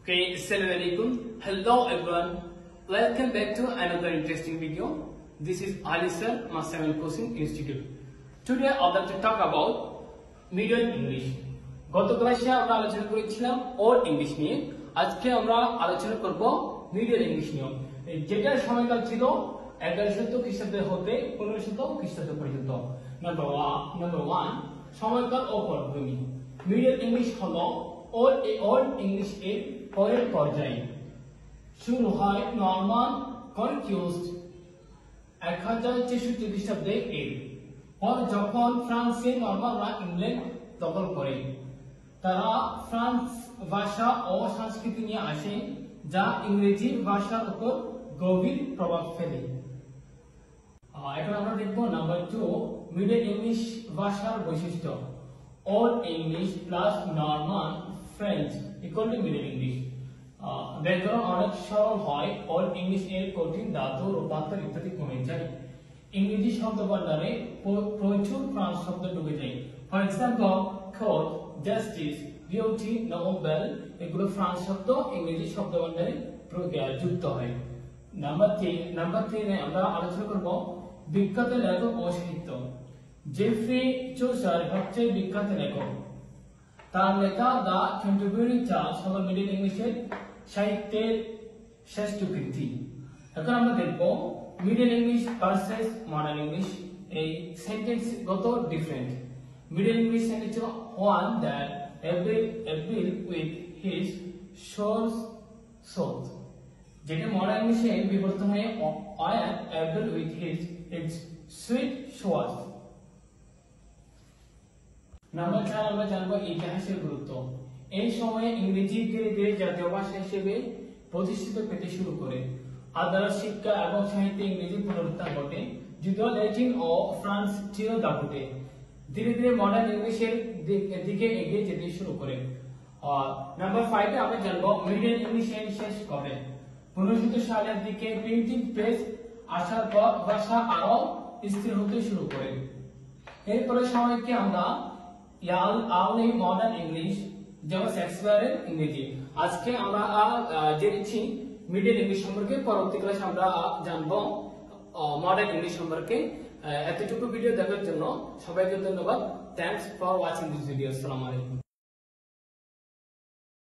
Okay, Assalamualaikum. Hello everyone. Welcome back to another interesting video. This is Ali Sir, Mastermind Coaching Institute. Today I would like to talk about Middle English. গত ক্লাসে আমরা আলোচনা করেছিলাম old English নিয়ে। আজকে আমরা আলোচনা করব মিডল ইংলিশ নিয়ে। যেটার সময়কাল ছিল 1100 খ্রিস্টাব্দ হতে 1500 খ্রিস্টাব্দ পর্যন্ত। নাম্বার 1 সময়কাল ও পটভূমি। মিডল ইংলিশ হলো ওল্ড ইংলিশ এর পরের পর্যায়। শুরু হয় নরমান কনকিউস্ট 1063 খ্রিস্টাব্দে এর পর যখন ফ্রান্সের নরমানরা ইংল্যান্ড দখল করে তারা ফ্রান্স ভাষা ও সংস্কৃতি নিয়ে আসে যা ইংরেজি ভাষার উপর গভীর প্রভাব ফেলে। এখন আমরা দেখব নাম্বার 2 মিডল ইংলিশ ভাষার বৈশিষ্ট্য। Old English plus Norman French equal to middle English. ব্যাকরণ অনেক সরল হয়। ওল্ড ইংলিশ এর কঠিন ধাতু রূপান্তর ইত্যাদি কমে যায়। ইংরেজি শব্দভাণ্ডারে প্রচুর ফ্রান্স শব্দ ঢুকে যায়। For example court, justice, beauty, Nobel এগুলো ফ্রান্স শব্দ ইংরেজি শব্দভাণ্ডারে যুক্ত হয়। নাম্বার 3 আমরা আলোচনা করব বিখ্যাত লেখক ও সাহিত্য। জেফ্রি চৌসার সবচেয়ে বিখ্যাত লেখক। তার লেখা দ্য ক্যান্টারবারি চার্চ হলো মিডল ইংলিশের সাহিত্যের শ্রেষ্ঠ কৃতি। এখন আমরা দেখব middle English versus modern English. এই সেন্টেন্স গত ডিফারেন্ট। মিডল ইংলিশ সেন্টেন্স হলো one that able with his source, যেটা মডার্ন ইংলিশে বিবর্তন হয়ে one able with his sweet shores। Number 4 আমরা জানবো ইতিহাসের গুরুত্ব। এই সময়ে ইংরেজি ধীরে ধীরে জাতীয় ভাষা হিসেবে প্রতিষ্ঠিত পেতে শুরু করে। আদালত শিক্ষা এবং সাহিত্যে ইংরেজি পুনরুত্থান ঘটে, যদিও ল্যাটিন ও ফ্রান্স ছিল দাপুটে। ধীরে ধীরে মডার্ন ইংলিশের দিকে এগিয়ে যেতে শুরু করে। নাম্বার 5 এ আমরা জানবো মিডল ইংলিশের শেষ কবে। 1500 সালের দিকে প্রিন্টিং প্রেস আসার পর ভাষা আরো স্থির হতে শুরু করে। এরপরে সময়কে আমরা আর্লি মডার্ন ইংলিশ যেমন শেক্সপিয়ারের ইংরেজি। আজকে আমরা জেনেছি মিডল ইংলিশ সম্পর্কে। পরবর্তী ক্লাসে আমরা জানবো মডার্ন ইংলিশ সম্পর্কে। এতটুকু ভিডিও দেখার জন্য সবাইকে ধন্যবাদ। Thanks for watching this video. আসসালামু আলাইকুম।